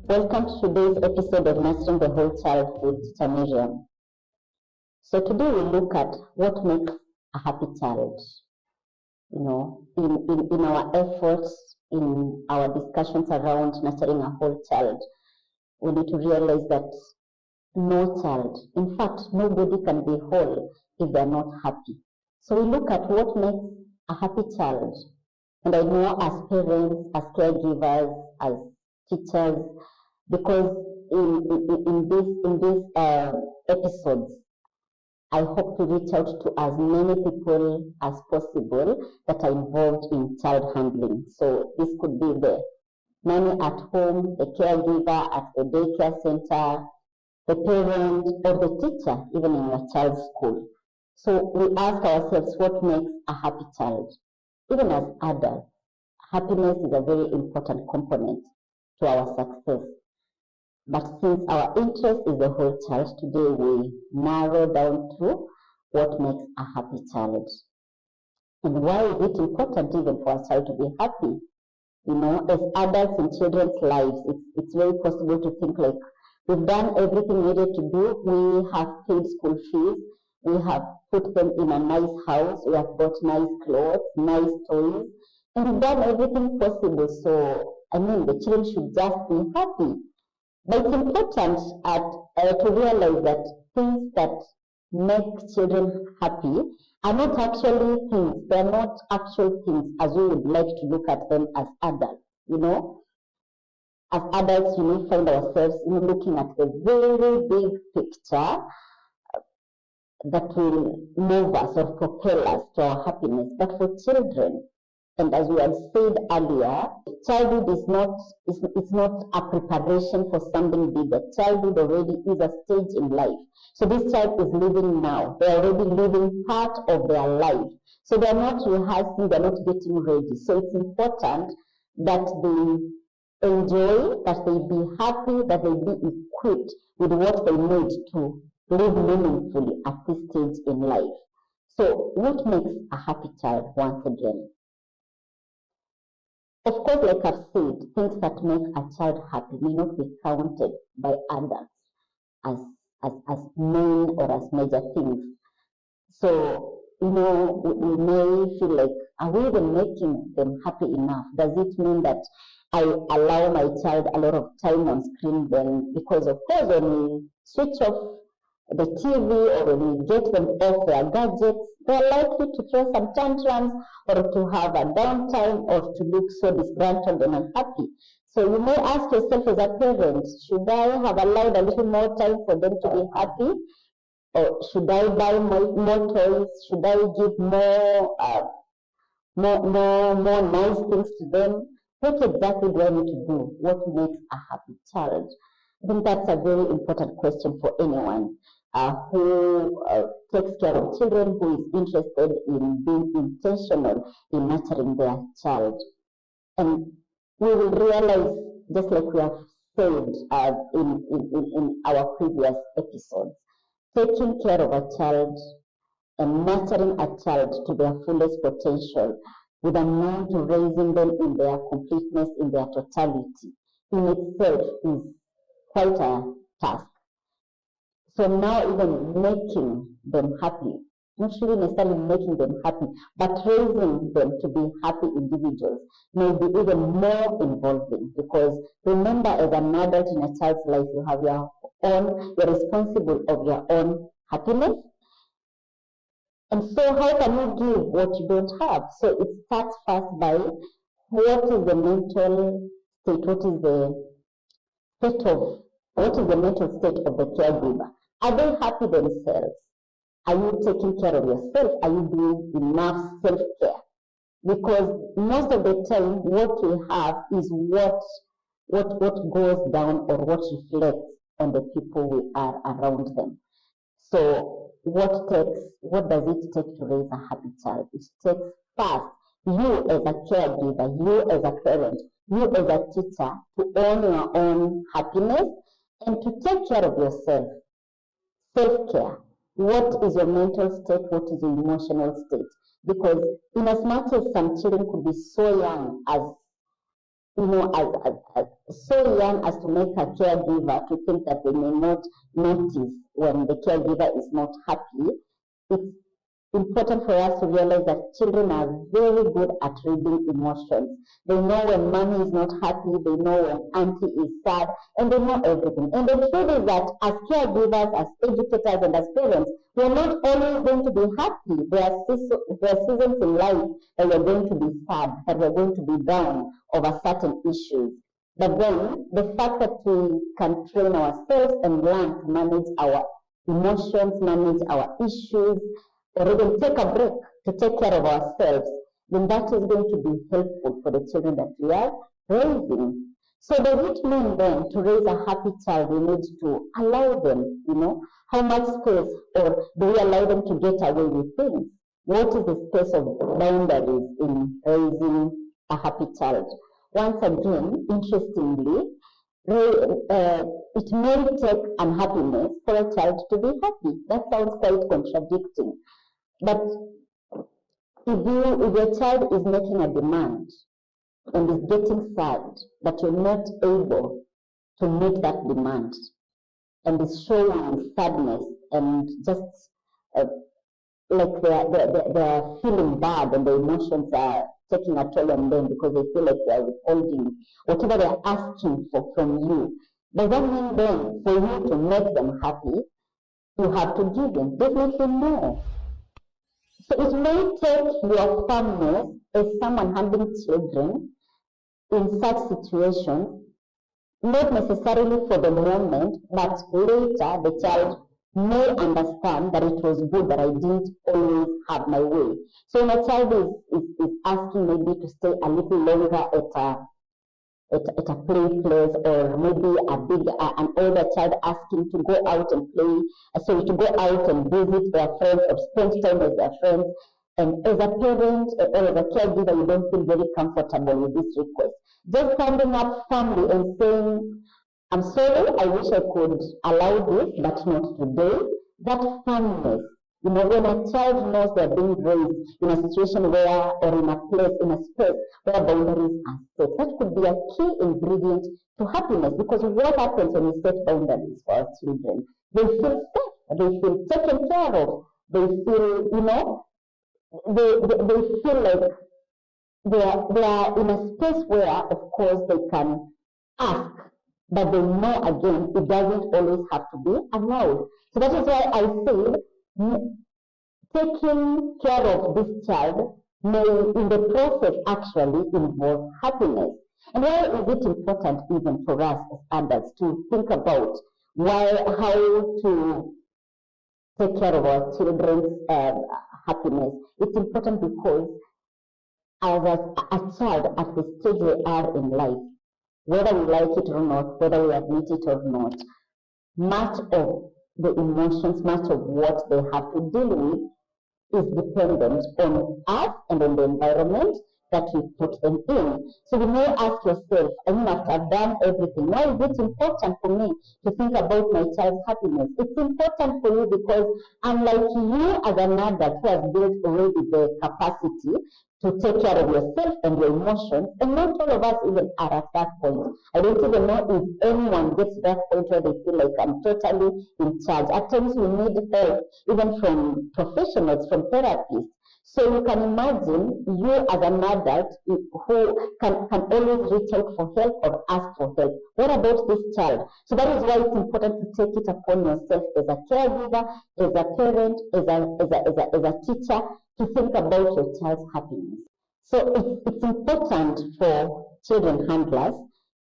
Welcome to today's episode of Mastering the Whole Child with Teacher Miriam. So today we look at what makes a happy child. In our efforts, in our discussions around nurturing a whole child, we need to realize that no child, in fact, nobody can be whole if they're not happy. So we look at what makes a happy child. And I know as parents, as caregivers, as teachers, because in these episodes, I hope to reach out to as many people as possible that are involved in child handling. So this could be the nanny at home, the caregiver at the daycare center, the parent, or the teacher, even in your child's school. So we ask ourselves what makes a happy child. Even as adults, happiness is a very important component to our success. But since our interest is the whole child, today we narrow down to what makes a happy child. And why is it important even for a child to be happy? As adults in children's lives, it's very possible to think like we've done everything we needed to do. We have paid school fees. We have put them in a nice house. We have bought nice clothes, nice toys, and we've done everything possible. So, the children should just be happy. But it's important to realize that things that make children happy are not actually things. They're not actual things as we would like to look at them as adults. As adults, find ourselves looking at the very big picture that will move us or propel us to our happiness. But for children, and as we had said earlier, childhood is not a preparation for something bigger. Childhood already is a stage in life. So this child is living now. They're already living part of their life. So they're not rehearsing, they're not getting ready. So it's important that they enjoy, that they be happy, that they be equipped with what they need to live meaningfully at this stage in life. So what makes a happy child once again? Of course, like I've said, things that make a child happy may not be counted by adults as main or as major things. So, we may feel like, are we even making them happy enough? Does it mean that I allow my child a lot of time on screen then? Because of course, when we switch off the TV or when we get them off their gadgets, they're likely to throw some tantrums or to have a downtime or to look so disgruntled and unhappy. So you may ask yourself as a parent, should I have allowed a little more time for them to be happy? Or should I buy more toys? Should I give more nice things to them? What exactly do I need to do? What makes a happy child? I think that's a very important question for anyone who takes care of children, who is interested in being intentional in nurturing their child. And we will realize, just like we have said in our previous episodes, taking care of a child and nurturing a child to their fullest potential with a mind to raising them in their completeness, in their totality, in itself is quite a task. So now even making them happy, not really necessarily making them happy, but raising them to be happy individuals may be even more involving, because remember, as an adult in a child's life, you're responsible of your own happiness. And so how can you give what you don't have? So it starts first by what is the mental state, what is the mental state of the caregiver? Are they happy themselves? Are you taking care of yourself? Are you doing enough self-care? Because most of the time, what we have is what goes down or what reflects on the people we are around them. So what does it take to raise a happy child? It takes first you as a caregiver, you as a parent, you as a teacher to own your own happiness and to take care of yourself. Self-care. What is your mental state? What is your emotional state? Because in as much as some children could be so young as so young as to make a caregiver to think that they may not notice when the caregiver is not happy. It's important for us to realize that children are very good at reading emotions. They know when mommy is not happy, they know when auntie is sad, and they know everything. And the truth is that as caregivers, as educators, and as parents, we're not always going to be happy. There are seasons in life that we're going to be sad, that we're going to be down over certain issues. But then the fact that we can train ourselves and learn to manage our emotions, manage our issues, or even take a break to take care of ourselves, then that is going to be helpful for the children that we are raising. So does it mean then to raise a happy child, we need to allow them, how much space, or do we allow them to get away with things? What is the space of boundaries in raising a happy child? Once again, interestingly, it may take unhappiness for a child to be happy. That sounds quite contradicting. But if your child is making a demand and is getting sad that you're not able to meet that demand and is showing sadness and just like they're feeling bad and the emotions are taking a toll on them because they feel like they're withholding whatever they're asking for from you, does that mean then for you to make them happy, you have to give them? Definitely no. So it may take your firmness as someone handling children in such situations, not necessarily for the moment, but later the child may understand that it was good that I didn't always have my way. So when a child is asking maybe to stay a little longer at a play place, or maybe an older child asking to go out and play, to go out and visit their friends or spend time with their friends. And as a parent or as a caregiver, you don't feel very comfortable with this request. Just standing up firmly and saying, I'm sorry, I wish I could allow this, but not today. That firmness, when a child knows they're being raised in a situation where, or in a place, in a space where boundaries are set, that could be a key ingredient to happiness. Because what happens when we set boundaries for our children? They feel safe, they feel taken care of, they feel, they feel like they are in a space where, of course, they can ask, but they know again it doesn't always have to be allowed. So that is why I say taking care of this child may in the process actually involve happiness. And why is it important even for us as adults to think about how to take care of our children's happiness? It's important because as a child at the stage we are in life, whether we like it or not, whether we admit it or not, much of the emotions, much of what they have to deal with is dependent on us and on the environment that we put them in. So you may ask yourself, after I've done everything, why is it important for me to think about my child's happiness? It's important for you because unlike you as an adult who has built already the capacity to take care of yourself and your emotions, and not all of us even are at that point. I don't even know if anyone gets to that point where they feel like I'm totally in charge. At times we need help, even from professionals, from therapists. So you can imagine you as an adult who can always reach out for help or ask for help. What about this child? So that is why it's important to take it upon yourself as a caregiver, as a parent, as a teacher, to think about your child's happiness. So it's important for children handlers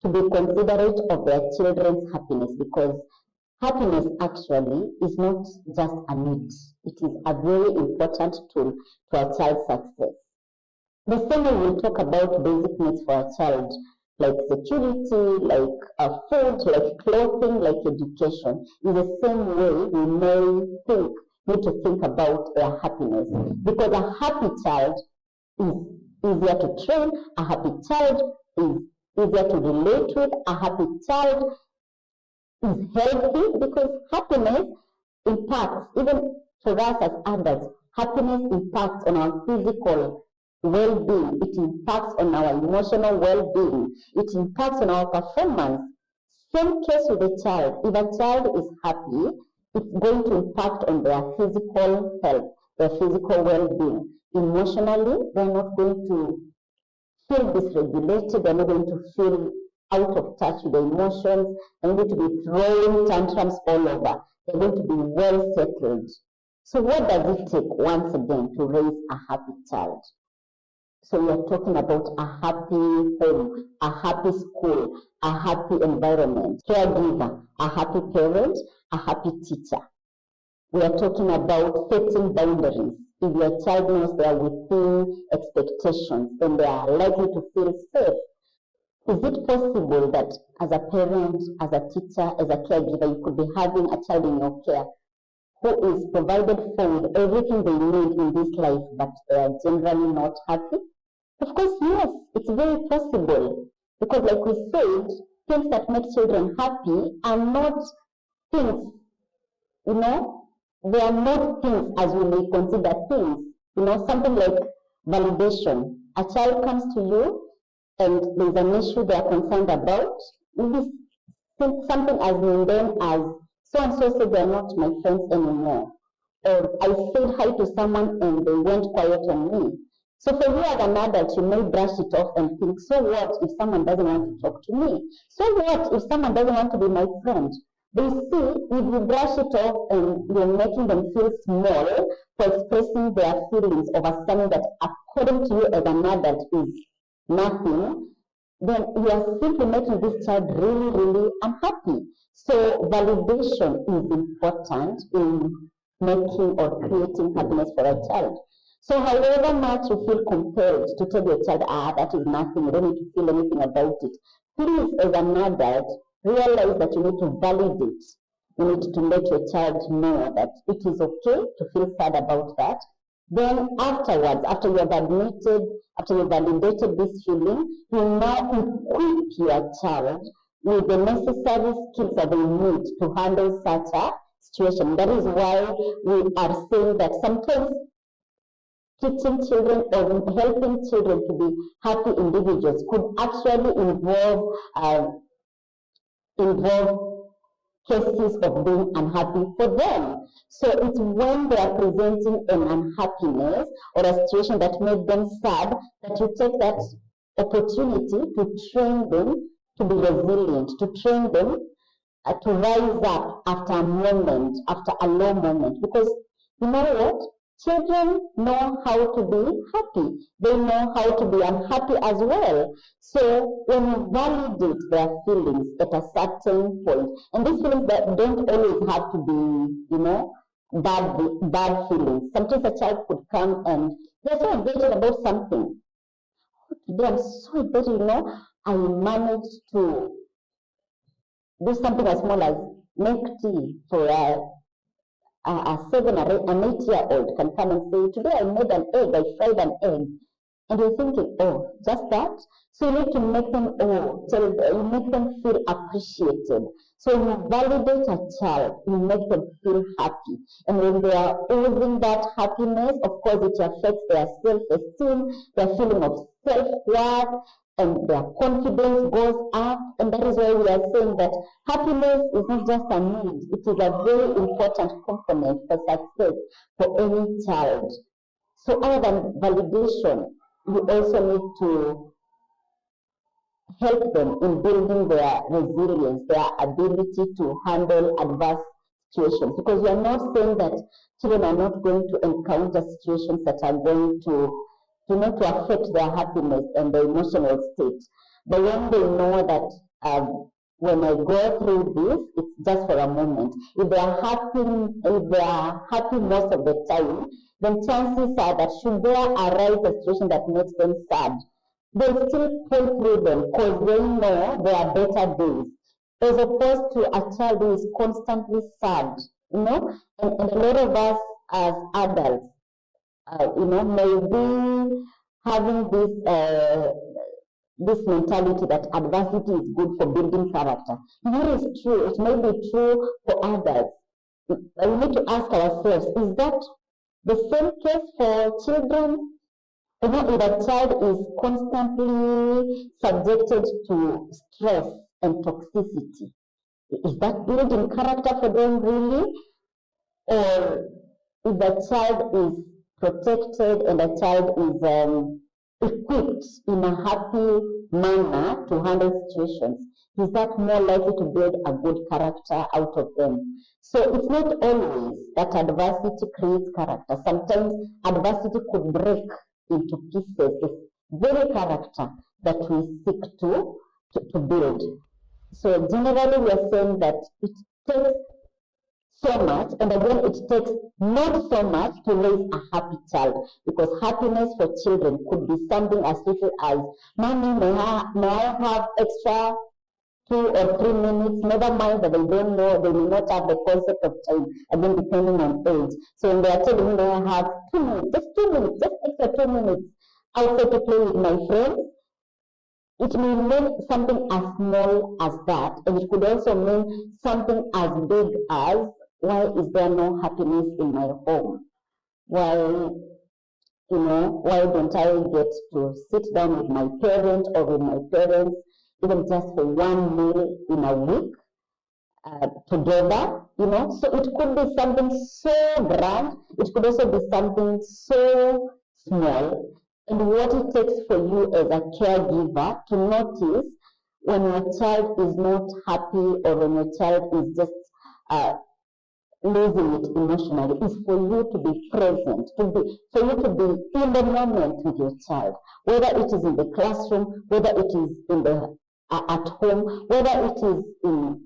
to be considerate of their children's happiness, because happiness actually is not just a need. It is a very important tool to a child's success. The same way we'll talk about basic needs for a child, like security, like food, like clothing, like education. In the same way, we need to think about their happiness, because a happy child is easier to train, a happy child is easier to relate with, a happy child is healthy, because happiness impacts, even for us as adults, happiness impacts on our physical well-being, it impacts on our emotional well-being, it impacts on our performance. Same case with a child. If a child is happy, it's going to impact on their physical health, their physical well-being. Emotionally, they're not going to feel dysregulated, they're not going to feel out of touch with their emotions, they're going to be throwing tantrums all over, they're going to be well settled. So what does it take once again to raise a happy child? So we are talking about a happy home, a happy school, a happy environment, caregiver, a happy parent, a happy teacher. We are talking about setting boundaries. If your child knows they are within expectations, then they are likely to feel safe. Is it possible that as a parent, as a teacher, as a caregiver, you could be having a child in your care who is provided for with everything they need in this life, but they are generally not happy? Of course, yes, it's very possible. Because like we said, things that make children happy are not things, they are not things as we may consider things. Something like validation. A child comes to you and there's an issue they are concerned about. Maybe something as mundane as so and so said they are not my friends anymore. Or I said hi to someone and they went quiet on me. So for you as an adult, you may brush it off and think, so what if someone doesn't want to talk to me? So what if someone doesn't want to be my friend? They see, if you brush it off and you're making them feel small for expressing their feelings over something that according to you as an adult is nothing, then you are simply making this child really, really unhappy. So validation is important in making or creating happiness for a child. So however much you feel compelled to tell your child, that is nothing, you don't need to feel anything about it, please, as an adult, realize that you need to validate. You need to let your child know that it is okay to feel sad about that. Then afterwards, after you have admitted, after you validated this feeling, you now equip your child with the necessary skills that they need to handle such a situation. That is why we are saying that sometimes teaching children or helping children to be happy individuals could actually involve cases of being unhappy for them. So it's when they are presenting an unhappiness or a situation that made them sad that you take that opportunity to train them to be resilient, to train them to rise up after a moment, after a low moment. Because you know what? Children know how to be happy. They know how to be unhappy as well. So when you validate their feelings at a certain point, and these feelings that don't always have to be, bad feelings. Sometimes a child could come and they're so excited about something. Today I'm so excited, I managed to do something as small as make tea for a 7 or an 8-year-old can come and say, today I made an egg, I fried an egg. And you're thinking, just that? So you need to make them, you make them feel appreciated. So you validate a child, you make them feel happy. And when they are oozing that happiness, of course it affects their self-esteem, their feeling of self-worth, and their confidence goes up. And that is why we are saying that happiness is not just a need, it is a very important component for success for any child. So other than validation, we also need to help them in building their resilience, their ability to handle adverse situations. Because we are not saying that children are not going to encounter situations that are going to affect their happiness and their emotional state. But when they know that when I go through this, it's just for a moment. If they are happy most of the time, then chances are that should there arise a situation that makes them sad, they'll still pull through them because they know there are better days, as opposed to a child who is constantly sad, and a lot of us as adults, may be having this mentality that adversity is good for building character. That is true. It may be true for others. We need to ask ourselves, is that the same case for children? If a child is constantly subjected to stress and toxicity, is that building character for them really? Or if the child is protected and the child is equipped in a happy manner to handle situations, is that more likely to build a good character out of them? So it's not always that adversity creates character. Sometimes adversity could break into pieces the very character that we seek to build. So generally we are saying that it takes so much, and again, it takes not so much to raise a happy child, because happiness for children could be something as little as, Mommy, may I have extra 2 or 3 minutes? Never mind that they don't know, they may not have the concept of time, again, depending on age. So when they are telling me, may I have 2 minutes, just 2 minutes, just extra 2 minutes outside to play with my friends, it may mean something as small as that, and it could also mean something as big as, why is there no happiness in my home? Why don't I get to sit down with my parent or with my parents, even just for one meal in a week together? So it could be something so grand, it could also be something so small. And what it takes for you as a caregiver to notice when your child is not happy or when your child is just losing it emotionally is for you to be present, for you to be in the moment with your child, whether it is in the classroom, whether it is in the at home, whether it is in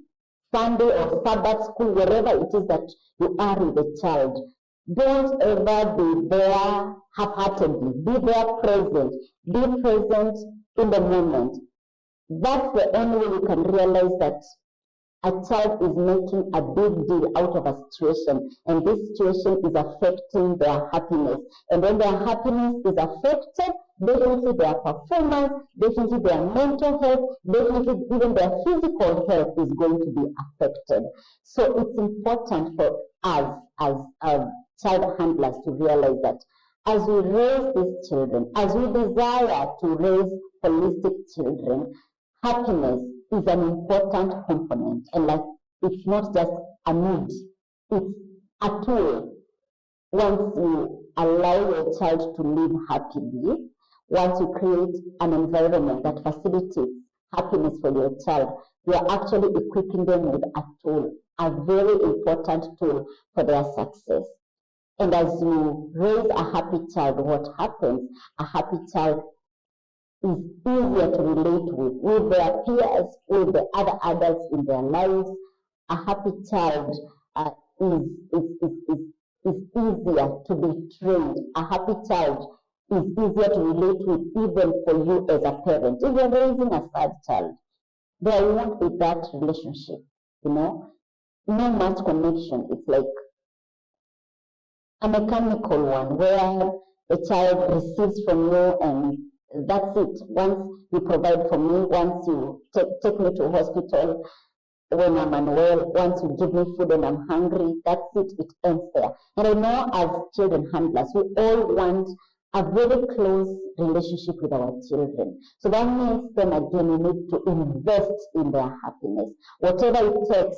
Sunday or Sabbath school, wherever it is that you are with the child. Don't ever be there half-heartedly. Be there present. Be present in the moment. That's the only way you can realize that a child is making a big deal out of a situation, and this situation is affecting their happiness. And when their happiness is affected, definitely their performance, definitely their mental health, definitely even their physical health is going to be affected. So it's important for us as child handlers to realize that as we raise these children, as we desire to raise holistic children, happiness is an important component, and it's not just a need, it's a tool. Once you allow your child to live happily, once you create an environment that facilitates happiness for your child, you are actually equipping them with a tool, a very important tool for their success. And as you raise a happy child, what happens? A happy child is easier to relate with their peers, with the other adults in their lives. A happy child is easier to be trained. A happy child is easier to relate with, even for you as a parent. If you're raising a sad child, there won't be that relationship, no much connection. It's like a mechanical one where the child receives from you and that's it. Once you provide for me, once you take me to hospital when I'm unwell, once you give me food and I'm hungry, that's it. It ends there. And I know as children handlers, we all want a very close relationship with our children. So that means then again, we need to invest in their happiness. Whatever it takes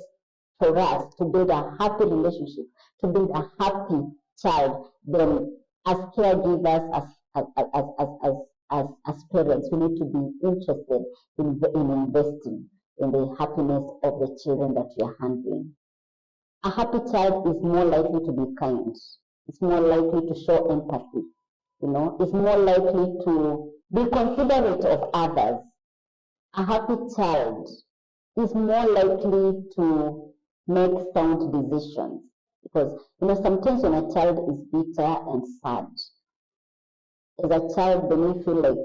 for us to build a happy relationship, to build a happy child, then as caregivers, as parents, we need to be interested in investing in the happiness of the children that we are handling. A happy child is more likely to be kind. It's more likely to show empathy. It's more likely to be considerate of others. A happy child is more likely to make sound decisions. Because, sometimes when a child is bitter and sad, as a child, they may feel like,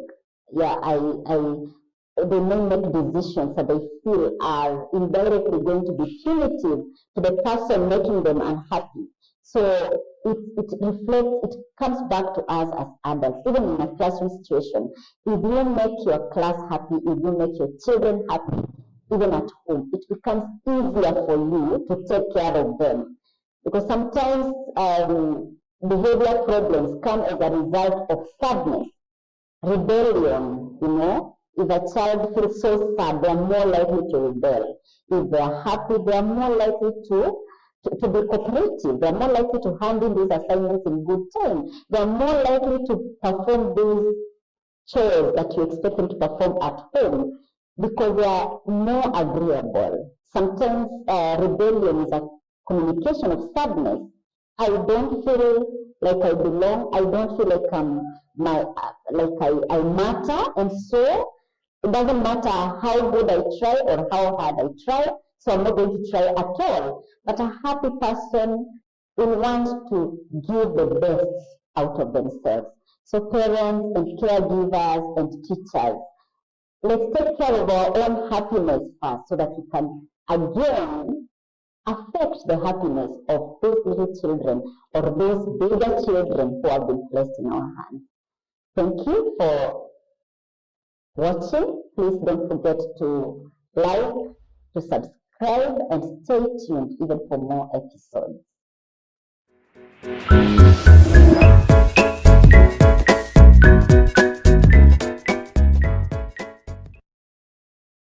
they may make decisions that they feel are indirectly going to be punitive to the person making them unhappy. So it comes back to us as adults, even in a classroom situation. If you make your class happy, if you make your children happy, even at home, it becomes easier for you to take care of them. Because sometimes behavior problems come as a result of sadness. rebellion, if a child feels so sad, they're more likely to rebel. If they're happy, they're more likely to be cooperative. They're more likely to handle these assignments in good time. They're more likely to perform these chores that you expect them to perform at home because they are more agreeable. Sometimes rebellion is a communication of sadness. I don't feel like I belong. I don't feel like I matter, and so it doesn't matter how good I try or how hard I try. So I'm not going to try at all. But a happy person will want to give the best out of themselves. So parents and caregivers and teachers, let's take care of our own happiness first so that we can again affect the happiness of those little children or those bigger children who have been placed in our hands. Thank you for watching. Please don't forget to like, to subscribe, and stay tuned even for more episodes.